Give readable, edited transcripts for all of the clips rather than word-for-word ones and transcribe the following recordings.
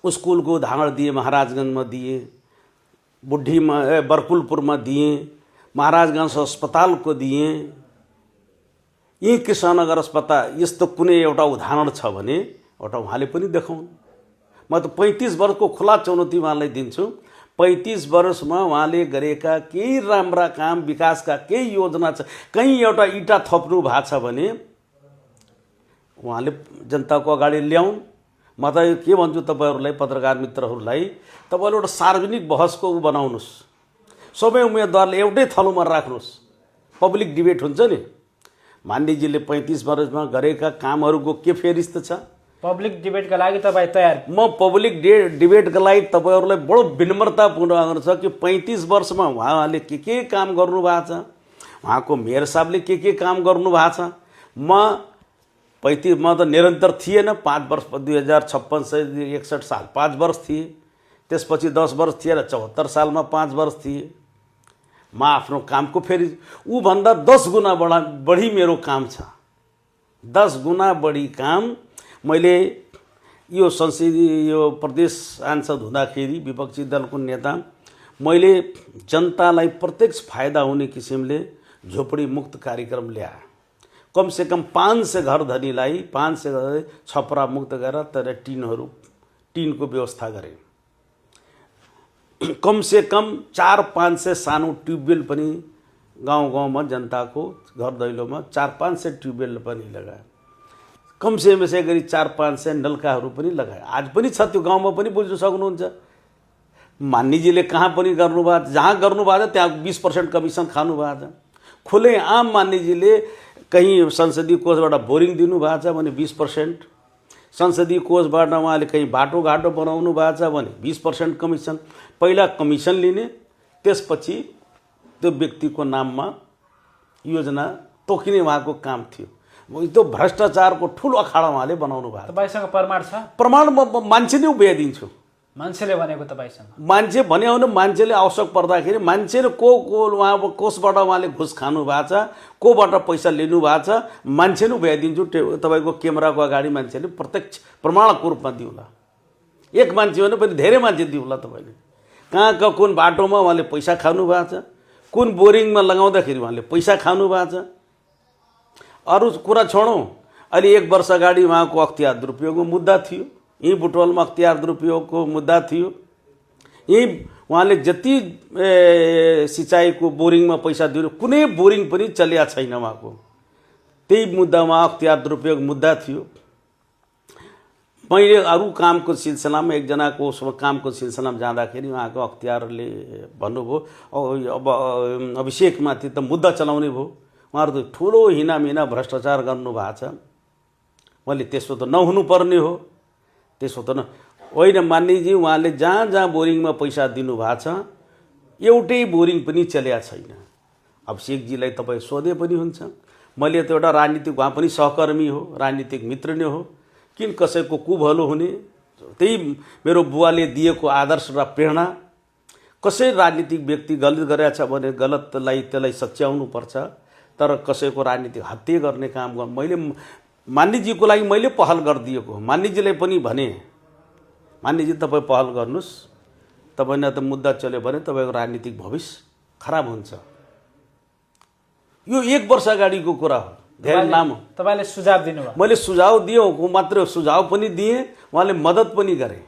स्कुलको उदाहरण दिए, महाराजगंजमा दिए, बुढीमा बरकुलपुरमा दिए, महाराजगंज अस्पतालको दिए। यी कृष्णनगर अस्पताल यस्तो कुनै एउटा उदाहरण छ भने एउटा उहाँले पनि देखाउनु। म त 35 वर्षको खुला चुनौती उहाँलाई दिन्छु। 35 वर्षमा उहाँले गरेका केही राम्रा काम, विकासका केही योजना छ, कहीँ एउटा इँटा थप्नु भएको छ भने उहाँले जनताको अगाडि ल्याउन्। म त के भन्छु तपाईहरूलाई, पत्रकार मित्रहरूलाई, तपाईँले एउटा सार्वजनिक बहसको बनाउनुहोस्। सबै उम्मेदवारले एउटै थलोमा राख्नुहोस्, पब्लिक डिबेट हुन्छ नि। मान्यजीले 35 वर्षमा गरेका कामहरूको के फेरिस्त छ? पब्लिक डिबेटका लागि तपाईँ तयार? म पब्लिक डिबेटका लागि तपाईँहरूलाई बडो विनम्रतापूर्ण अनुरोध छ कि 35 वर्षमा उहाँले के काम गर्नुभएको छ, उहाँको मेयर साहबले के काम गर्नुभएको छ। म त निरन्तर थिएन, 5 वर्ष 2056 से 61 साल 5 वर्ष थिए, त्यसपछि 10 वर्ष थिएन, 74 सालमा 5 वर्ष थिए। म आफ्नो कामको फेरि ऊभन्दा 10 गुणा बढी मेरो काम छ। 10 गुणा बढी काम मैले यो संसदीय यो प्रदेश सांसद हुँदाखेरि विपक्षी दलको नेता मैले जनतालाई प्रत्यक्ष फाइदा हुने किसिमले झोपडी मुक्त कार्यक्रम ल्याए। कम से कम 500 घर धनीलाई 500 घर छपरा मुक्त गरेर तर टिनको व्यवस्था गरे। कम से कम 400-500 सानो ट्युबवेल पनि गाउँ-गाउँमा जनताको घर दैलोमा 400-500 ट्युबवेल पनि लगाए। कम से कम यसै गरी 400-500 नलकाहरू पनि लगाए। आज पनि छ, त्यो गाउँमा पनि बुझ्न सक्नुहुन्छ। मान्यजीले कहाँ पनि गर्नुभएको, जहाँ गर्नुभएको छ त्यहाँ 20% कमिसन खानुभएको छ। खुले आम मान्यजीले कहीँ संसदीय कोषबाट बोरिङ दिनुभएको छ भने 20%, संसदीय कोषबाट उहाँले कहीँ बाटोघाटो बनाउनु भएको छ भने 20% कमिसन। पहिला कमिसन लिने, त्यसपछि त्यो व्यक्तिको नाममा योजना तोकिने उहाँको काम थियो। त्यो भ्रष्टाचारको ठुलो अखाडा उहाँले बनाउनु भयो। तपाईसँग प्रमाण छ? प्रमाण म मान्छे नै उभ्याइदिन्छु। मान्छेले भनेको तपाईसँग? मान्छे भन्यो भने मान्छेले आवश्यक पर्दाखेरि मान्छेले को उहाँ कोषबाट उहाँले घुस खानु भएको छ, कोबाट पैसा लिनु भएको छ, मान्छे नै उभ्याइदिन्छु। तपाईँको क्यामेराको अगाडि मान्छेले प्रत्यक्ष प्रमाणको रूपमा दिउँला। एक मान्छे भने पनि धेरै मान्छे दिउँला। तपाईँले कहाँ कुन बाटोमा उहाँले पैसा खानु भएको छ, कुन बोरिङमा लगाउँदाखेरि उहाँले पैसा खानु भएको छ। अरू कुरा छोडौँ, अहिले 1 वर्ष अगाडि उहाँको अख्तियार दुरुपयोगको मुद्दा थियो। यही बुटवलमा अख्तियार दुरुपयोगको मुद्दा थियो। यही उहाँले जति सिँचाइको बोरिङमा पैसा दिनु, कुनै बोरिङ पनि चलेको छैन उहाँको। त्यही मुद्दामा अख्तियार दुरुपयोग मुद्दा थियो। मैले अरू कामको सिलसिलामा एकजनाको उसमा कामको सिलसिलामा जाँदाखेरि उहाँको अख्तियारले भन्नुभयो अब अभिषेकमाथि त मुद्दा चलाउने भयो, उहाँहरू त ठुलो हिनामिना भ्रष्टाचार गर्नुभएको छ। मैले त्यसो त नहुनुपर्ने हो, त्यसो त होइन मान्यजी। उहाँले जहाँ जहाँ बोरिङमा पैसा दिनुभएको छ एउटै बोरिङ पनि चलेको छैन। अभिषेकजीलाई तपाईँ सोधे पनि हुन्छ। मैले त एउटा राजनीतिक, उहाँ पनि सहकर्मी हो, राजनीतिक मित्र नै हो, किन कसैको कुभलो हुने। त्यही मेरो बुवाले दिएको आदर्श र प्रेरणा। कसै राजनीतिक व्यक्ति गलत गरेछ भने गलतलाई त्यसलाई सच्याउनुपर्छ, तर कसैको राजनीतिक हत्या गर्ने काम गर्नु मैले मान्यजीको लागि मैले पहल गरिदिएको हो। मान्यजीलाई पनि भने, मान्यजी तपाईँ पहल गर्नुहोस्, तपाईँलाई त मुद्दा चल्यो भने तपाईँको राजनीतिक भविष्य खराब हुन्छ। यो 1 वर्ष अगाडिको कुरा हो, धेरै लामो। तपाईँले सुझाव दिनुभयो? मैले सुझाव दिएँ, मात्र सुझाव पनि दिएँ, उहाँले मद्दत पनि गरेँ।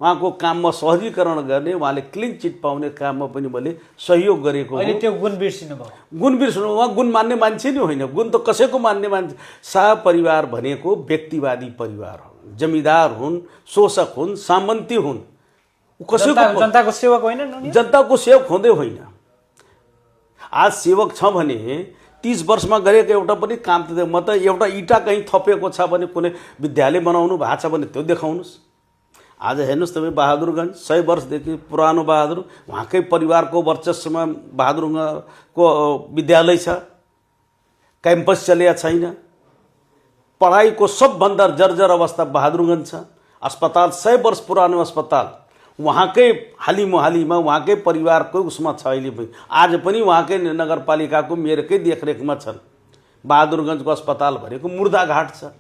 उहाँको काममा सहजीकरण गर्ने, उहाँले क्लिन चिट पाउने काममा पनि मैले सहयोग गरेको। अहिले त्यो गुण बिर्सिनु भयो? गुण बिर्सनु, उहाँ गुण मान्ने मान्छे नै होइन। गुण त कसैको मान्ने मान्छे। शाह परिवार भनेको व्यक्तिवादी परिवार हो। जमिदार हुन्, शोषक हुन्, सामन्ती हुन्, कसैको जनताको सेवक होइन। जनताको सेवक हुँदै होइन। आज सेवक छ भने 30 वर्षमा गरेको एउटा पनि काम त म त एउटा इँटा कहीँ थपेको छ भने, कुनै विद्यालय बनाउनु भएको छ भने त्यो देखाउनुहोस्। आज हेर्नुहोस् तपाईँ बहादुरगञ्ज 100 वर्षदेखि पुरानो बहादुर, उहाँकै परिवारको वर्चस्वमा बहादुरगञ्जको विद्यालय छ, क्याम्पस चलेको छैन। पढाइको सबभन्दा जर्जर अवस्था बहादुरगञ्ज छ। अस्पताल 100 वर्ष पुरानो अस्पताल उहाँकै हालीमुहालीमा उहाँकै परिवारको उसमा छ। अहिले पनि आज पनि उहाँकै नगरपालिकाको मेयरकै देखरेखमा छन्। बहादुरगञ्जको अस्पताल भनेको मुर्दाघाट छ।